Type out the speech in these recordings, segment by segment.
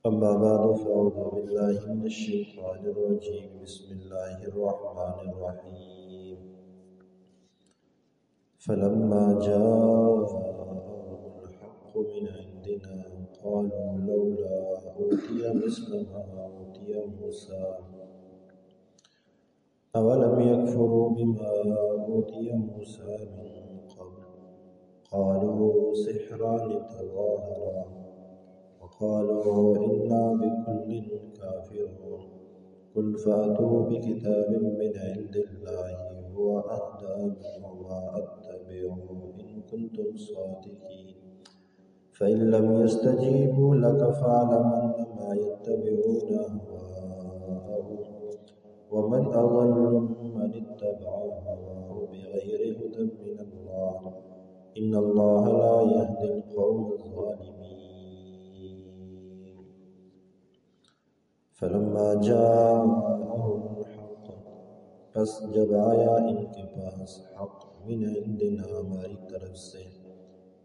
أما بعد فأعوذ بالله من الشيطان الرجيم بسم الله الرحمن الرحيم فلما جاءهم الحق من عندنا قالوا لولا أوتي مثل ما أوتي موسى أولم يكفروا بما أوتي موسى من قبل قالوا سحران تظاهرا وقالوا إنا بكل كافرون قل فأتوا بكتاب من عند الله هو أهدى منهما أتبعه إن كنتم صادقين فإن لم يستجيبوا لك فاعلم أنما يتبعون أهواءهم ومن أضل ممن اتبع هواه بغير هدى من الله إن الله لا يهدي القوم الظالمين فلما جاءهم الحق پس جب آیا ان کے پاس حق من عندنا ہماری طرف سے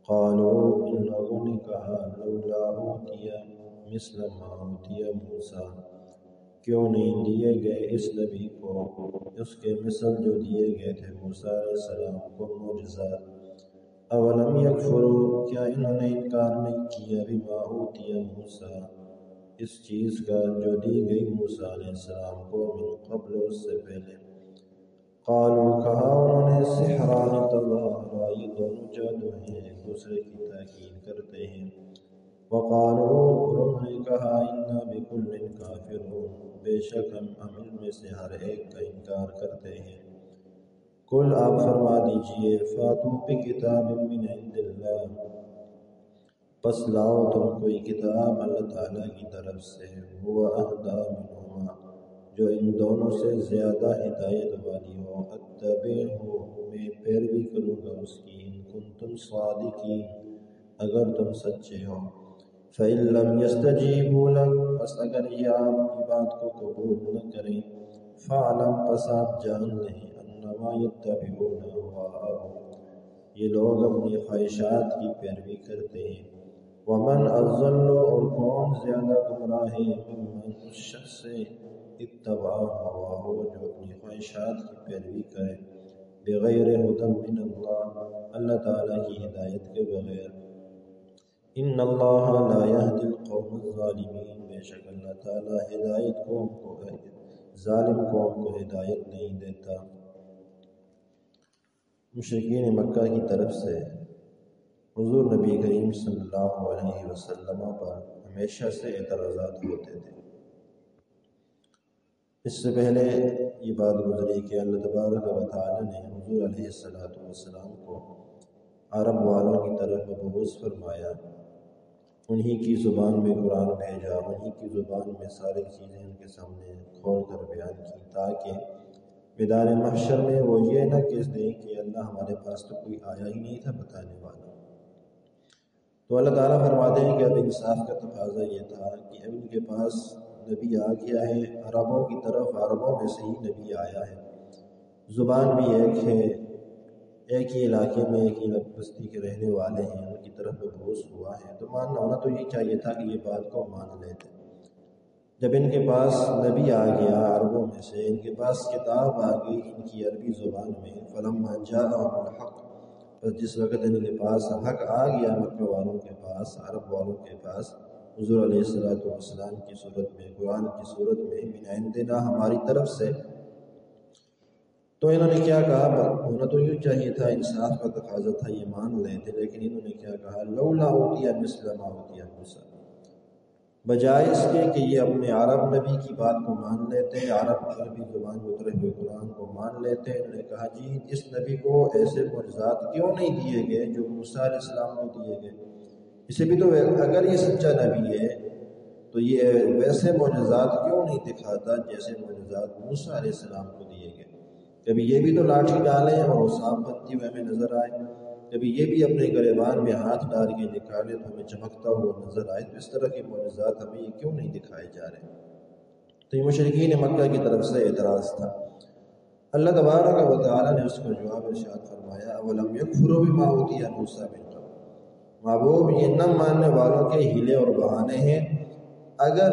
قالوا ان لوگوں نے کہا لولا اوتی مثل ما اوتی موسیٰ کیوں نہیں دیے گئے اس نبی کو اس کے مثل جو دیے گئے تھے موسیٰ علیہ السلام کو معجزات اولم یکفروا کیا انہوں نے انکار نہیں کیا بما اوتی موسیٰ اس چیز کا جو دی گئی موسیٰ علیہ السلام کو من قبل اس سے پہلے قالوا کہا انہوں نے سحران تظاہرا یہ دونوں جادو ہیں ایک دوسرے کی تاکید کرتے ہیں وقالوا اور انہوں نے کہا انا بکل کافرون بے شک ہم عمل میں سے ہر ایک کا انکار کرتے ہیں قل آپ فرما دیجئے فاتوا بکتاب من عند اللہ پس لاؤ تم کوئی کتاب اللہ تعالیٰ کی طرف سے وہ اہدی منہما جو ان دونوں سے زیادہ ہدایت والی ہو اتبعہ میں پیروی کروں گا اس کی ان کنتم صادقین اگر تم سچے ہو فإن لم يستجیبوا لک پس اگر یہ آپ کی بات کو قبول نہ کریں فاعلم پس آپ جان لیں انما یتبعون اہواءہم یہ لوگ اپنی خواہشات کی پیروی کرتے ہیں ومن اضل اور کون زیادہ گمراہ ہے ممن اس شخص سے اتبع ہواہ جو اپنی خواہشات کی پیروی کرے بغیر ہدی من اللہ اللہ تعالیٰ کی ہدایت کے بغیر ان اللہ لا یہدی القوم الظالمین بے شک اللہ تعالیٰ ظالم قوم کو ہدایت نہیں دیتا مشرکین مکہ کی طرف سے حضور نبی کریم صلی اللہ علیہ وسلم پر ہمیشہ سے اعتراضات ہوتے تھے اس سے پہلے یہ بات گزری کہ اللہ تبارک و تعالی نے حضور علیہ السلام کو عرب والوں کی طرف مبعوث فرمایا انہی کی زبان میں قرآن بھیجا انہی کی زبان میں ساری چیزیں ان کے سامنے کھول کر بیان کی تاکہ میدان محشر میں وہ یہ نہ کہہ دیں کہ اللہ ہمارے پاس تو کوئی آیا ہی نہیں تھا بتانے والا تو اللہ تعالیٰ فرماتے ہیں کہ اب انصاف کا تقاضا یہ تھا کہ اب ان کے پاس نبی آ گیا ہے عربوں کی طرف عربوں میں سے ہی نبی آیا ہے زبان بھی ایک ہے ایک ہی علاقے میں ایک ہی بستی کے رہنے والے ہیں ان کی طرف مبعوث ہوا ہے تو ماننا ہونا تو یہ چاہیے تھا کہ یہ بات کو مان لیتے جب ان کے پاس نبی آ گیا عربوں میں سے ان کے پاس کتاب آ گئی ان کی عربی زبان میں فلما جاءهم الحق بس جس وقت ان کے پاس حق آ گیا مکہ والوں کے پاس عرب والوں کے پاس حضور علیہ السلام کی صورت میں قرآن کی صورت میں من عندنا ہماری طرف سے تو انہوں نے کیا کہا ہونا تو یوں چاہیے تھا انصاف کا تقاضا تھا یہ مان لیتے لیکن انہوں نے کیا کہا لولا اوتی مثل ما اوتی موسیٰ بجائے اس کے کہ یہ اپنے عرب نبی کی بات کو مان لیتے عربی زبان میں اترے ہوئے قرآن کو مان لیتے انہوں نے کہا جی اس نبی کو ایسے معجزات کیوں نہیں دیے گئے جو موسیٰ علیہ السلام کو دیے گئے اسے بھی تو اگر یہ سچا نبی ہے تو یہ ویسے معجزات کیوں نہیں دکھاتا جیسے معجزات موسیٰ علیہ السلام کو دیے گئے کبھی یہ بھی تو لاٹھی ڈالیں اور وہ سانپ بنتی ہوئے ہمیں نظر آئے کبھی یہ بھی اپنے گریبان میں ہاتھ ڈال کے نکالے تو ہمیں چمکتا ہوا نظر آئے تو اس طرح کی معجزات ہمیں یہ کیوں نہیں دکھائے جا رہے تو یہ مشرکین مکہ کی طرف سے اعتراض تھا اللہ تبارک و تعالیٰ نے اس کا جواب ارشاد فرمایا اولم یکفروا بما اوتی موسیٰ من قبل محبوب یہ نہ ماننے والوں کے ہیلے اور بہانے ہیں اگر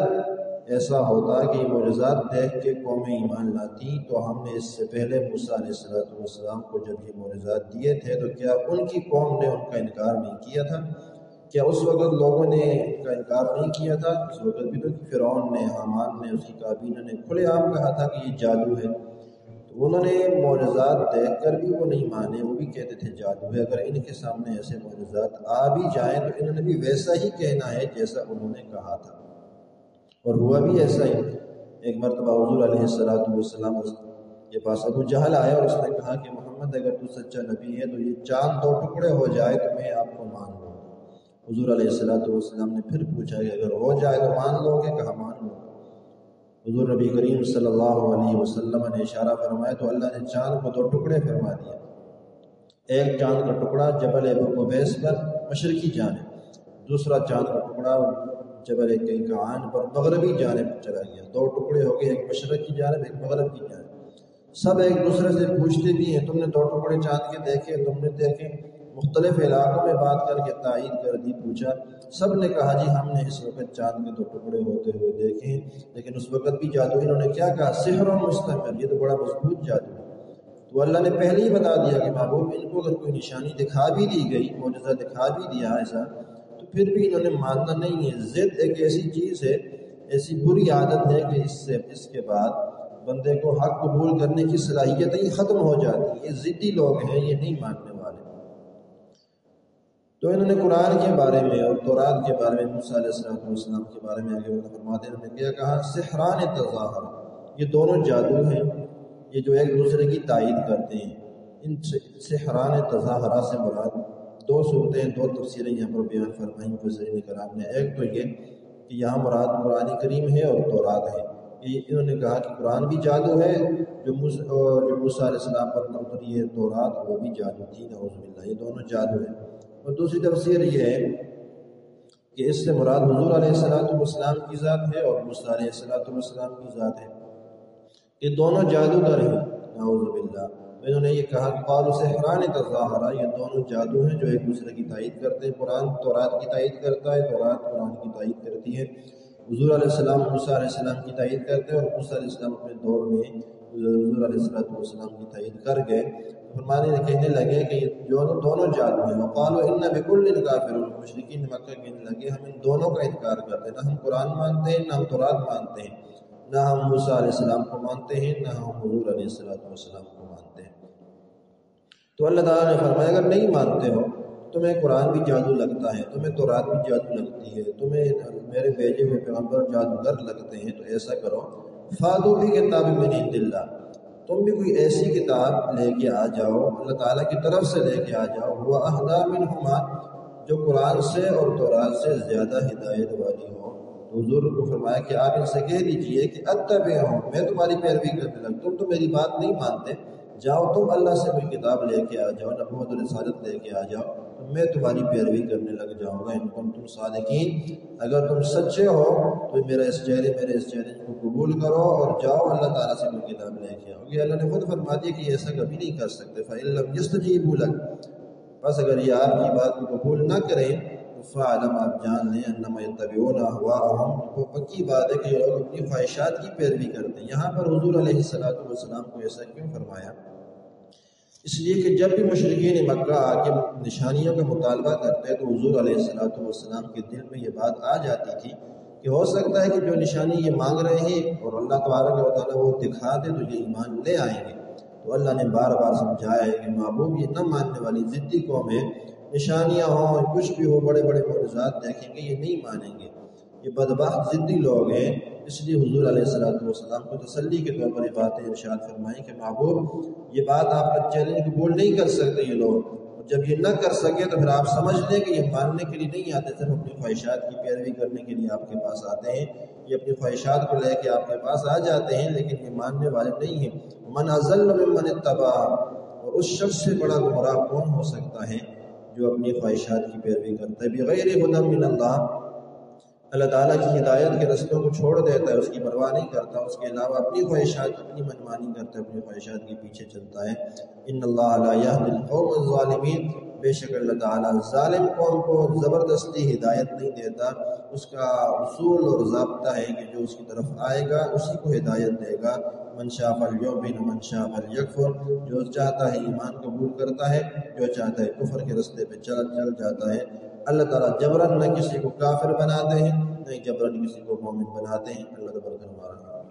ایسا ہوتا کہ یہ معجزات دیکھ کے قومیں ایمان لاتی تو ہم نے اس سے پہلے موسیٰ علیہ السلام کو جب یہ معجزات دیے تھے تو کیا ان کی قوم نے ان کا انکار نہیں کیا تھا؟ کیا اس وقت لوگوں نے ان کا انکار نہیں کیا تھا؟ اس وقت بھی تو فرعون نے، حامان نے، اس کی کابینہ نے کھلے عام کہا تھا کہ یہ جادو ہے، تو انہوں نے معجزات دیکھ کر بھی وہ نہیں مانے، وہ بھی کہتے تھے جادو ہے۔ اگر ان کے سامنے ایسے معجزات آ بھی جائیں تو انہوں نے بھی ویسا ہی کہنا ہے جیسا انہوں نے کہا تھا، اور ہوا بھی ایسا ہی۔ ایک مرتبہ حضور علیہ السلام کے پاس ابو جہل آیا اور اس نے کہا کہ محمد اگر تو سچا نبی ہے تو یہ چاند 2 ٹکڑے ہو جائے تو میں آپ کو مان لوں۔ حضور علیہ السلام نے پھر پوچھا کہ اگر ہو جائے تو مان لو گے؟ کہا مان لو۔ حضور نبی کریم صلی اللہ علیہ وسلم نے اشارہ فرمایا تو اللہ نے چاند کو 2 ٹکڑے فرما دیا۔ ایک چاند کا ٹکڑا جبل ابو قبیس پر مشرقی جانب، دوسرا چاند کا ٹکڑا جبل کیکعان پر مغربی جانب چلا گیا۔ 2 ٹکڑے ہو گئے، ایک مشرق کی جانب، ایک مغرب کی جانب۔ سب ایک دوسرے سے پوچھتے بھی ہیں، تم نے 2 ٹکڑے چاند کے دیکھے؟ تم نے دیکھے؟ مختلف علاقوں میں بات کر کے تائید کر دی، پوچھا، سب نے کہا جی ہم نے اس وقت چاند کے 2 ٹکڑے ہوتے ہوئے دیکھے ہیں، لیکن اس وقت بھی جادو انہوں نے کیا کہا؟ سحر و مستمر، یہ تو بڑا مضبوط جادو ہے۔ تو اللہ نے پہلے ہی بتا دیا کہ محبوب ان کو اگر کوئی نشانی دکھا بھی دی گئی، معجزہ دکھا بھی دیا ایسا، تو پھر بھی انہوں نے ماننا نہیں ہے۔ ضد ایک ایسی چیز ہے، ایسی بری عادت ہے کہ اس کے بعد بندے کو حق قبول کرنے کی صلاحیت ہی ختم ہو جاتی ہے۔ یہ ضدی لوگ ہیں، یہ نہیں ماننے والے۔ تو انہوں نے قرآن کے بارے میں اور تورات کے بارے میں، موسیٰ علیہ السلام کے بارے میں آگے فرماتے ہیں، انہوں نے کیا کہا؟ سحران تظاہر، یہ دونوں جادو ہیں، یہ جو ایک دوسرے کی تائید کرتے ہیں۔ ان سحران تظاہرہ سے مراد 2 صورتیں، 2 تفسیریں یہاں پر بیان فرمائیں مفسرین کرام نے۔ ایک تو یہ کہ یہاں مراد قرآن کریم ہے اور تورات ہے۔ انہوں نے کہا کہ قرآن بھی جادو ہے، جو موسیٰ علیہ السلام پر اتری ہے تورات، وہ بھی جادو تھی، نعوذ باللہ، یہ دونوں جادو ہیں۔ اور دوسری تفسیر یہ ہے کہ اس سے مراد حضور علیہ السلام کی ذات ہے اور موسیٰ علیہ السلام کی ذات ہے، یہ دونوں جادوگر ہیں، نعوذ باللہ۔ انہوں نے یہ کہا کہ قالوا سحران تظاہرا، یہ دونوں جادو ہیں جو ایک دوسرے کی تائید کرتے ہیں۔ قرآن تورات کی تائید کرتا ہے، تورات قرآن کی تائید کرتی ہے۔ حضور علیہ السلام موسیٰ علیہ السلام کی تائید کرتے ہیں، اور موسیٰ علیہ السلام اپنے دور میں حضور علیہ السلام کی تائید کر گئے۔ فرمانے کہنے لگے کہ یہ دونوں جادو ہیں۔ وقالوا ان بكل کافرون، مشرکین مکہ کہنے لگے ہم ان دونوں کا انکار کرتے ہیں، نہ ہم قرآن مانتے ہیں، نہ ہم تورات مانتے ہیں، نہ ہم موسیٰ علیہ السلام کو مانتے ہیں، نہ ہم حضور علیہ السلام کو مانتے ہیں۔ تو اللہ تعالیٰ نے فرمایا اگر نہیں مانتے ہو، تمہیں قرآن بھی جادو لگتا ہے، تمہیں تورات بھی جادو لگتی ہے، تمہیں میرے بھیجے ہوئے پیغمبر جادوگر لگتے ہیں، تو ایسا کرو فاتوا بکتاب من عند اللہ، تم بھی کوئی ایسی کتاب لے کے آ جاؤ، اللہ تعالیٰ کی طرف سے لے کے آ جاؤ، هو اہدی منہما، جو قرآن سے اور تورات سے زیادہ ہدایت والی ہو۔ تو حضور کو فرمایا کہ آپ ان سے کہہ دیجئے کہ اتبعہم، میں تمہاری پیروی کرنے لگ، تم تو میری بات نہیں مانتے، جاؤ تم اللہ سے کوئی کتاب لے کے آ جاؤ، نبوت و رسالت لے کے آ جاؤ، تو میں تمہاری پیروی کرنے لگ جاؤں گا۔ ان کنتم صادقین، اگر تم سچے ہو تو میرے اس چیلنج کو قبول کرو اور جاؤ اللہ تعالیٰ سے کوئی کتاب لے کے آؤ۔ یہ اللہ نے خود فرما دیا کہ یہ ایسا کبھی نہیں کر سکتے۔ فَإِن لَّمْ يَسْتَجِيبُوا لَكَ، بس اگر یہ آپ کی بات کو قبول نہ کریں تو فَاعْلَمْ، آپ جان لیں، اَنَّمَا يَتَّبِعُونَ أَهْوَاءَهُمْ، وہ پکی بات ہے کہ یہ لوگ اپنی خواہشات کی پیروی کرتے ہیں۔ یہاں پر حضور علیہ السلام کو ایسا کیوں فرمایا؟ اس لیے کہ جب بھی مشرکین مکہ آ کے نشانیوں کا مطالبہ کرتے تو حضور علیہ السلام کے دل میں یہ بات آ جاتی تھی کہ ہو سکتا ہے کہ جو نشانی یہ مانگ رہے ہیں اور اللہ تبارک و تعالیٰ وہ دکھا دے تو یہ ایمان لے آئیں گے۔ تو اللہ نے بار بار سمجھایا ہے کہ محبوب یہ نہ ماننے والی ضدی قوم ہے، نشانیاں ہوں کچھ بھی ہو، بڑے بڑے معجزات دیکھیں گے یہ نہیں مانیں گے، یہ بدبخت ضدی لوگ ہیں۔ اس لیے حضور علیہ السلام کو تسلی کے طور پر یہ باتیں ارشاد فرمائیں کہ محبوب یہ بات آپ کا چیلنج قبول نہیں کر سکتے یہ لوگ، اور جب یہ نہ کر سکے تو پھر آپ سمجھ لیں کہ یہ ماننے کے لیے نہیں آتے، صرف اپنی خواہشات کی پیروی کرنے کے لیے آپ کے پاس آتے ہیں، یہ اپنی خواہشات کو لے کے آپ کے پاس آ جاتے ہیں، لیکن یہ ماننے والے نہیں ہیں۔ من اضل ممن اتبع، اور اس شخص سے بڑا گمراہ کون ہو سکتا ہے جو اپنی خواہشات کی پیروی کرتا ہے، بغیر ہدی من اللہ، اللہ تعالیٰ کی ہدایت کے رستوں کو چھوڑ دیتا ہے، اس کی پرواہ نہیں کرتا، اس کے علاوہ اپنی خواہشات اپنی منمانی کرتا ہے، اپنی خواہشات کے پیچھے چلتا ہے۔ ان اللہ لا یہدی القوم الظالمین، بے شک اللہ تعالیٰ ظالم قوم کو زبردستی ہدایت نہیں دیتا، اس کا اصول اور ضابطہ ہے کہ جو اس کی طرف آئے گا اسی کو ہدایت دے گا۔ من شاء فلیؤمن ومن شاء فلیکفر، جو چاہتا ہے ایمان قبول کرتا ہے، جو چاہتا ہے کفر کے راستے پہ چل جاتا ہے۔ اللہ تعالیٰ جبراً نہ کسی کو کافر بناتے ہیں، نہ جبراً کسی کو مومن بناتے ہیں۔ اللہ تبارک و تعالیٰ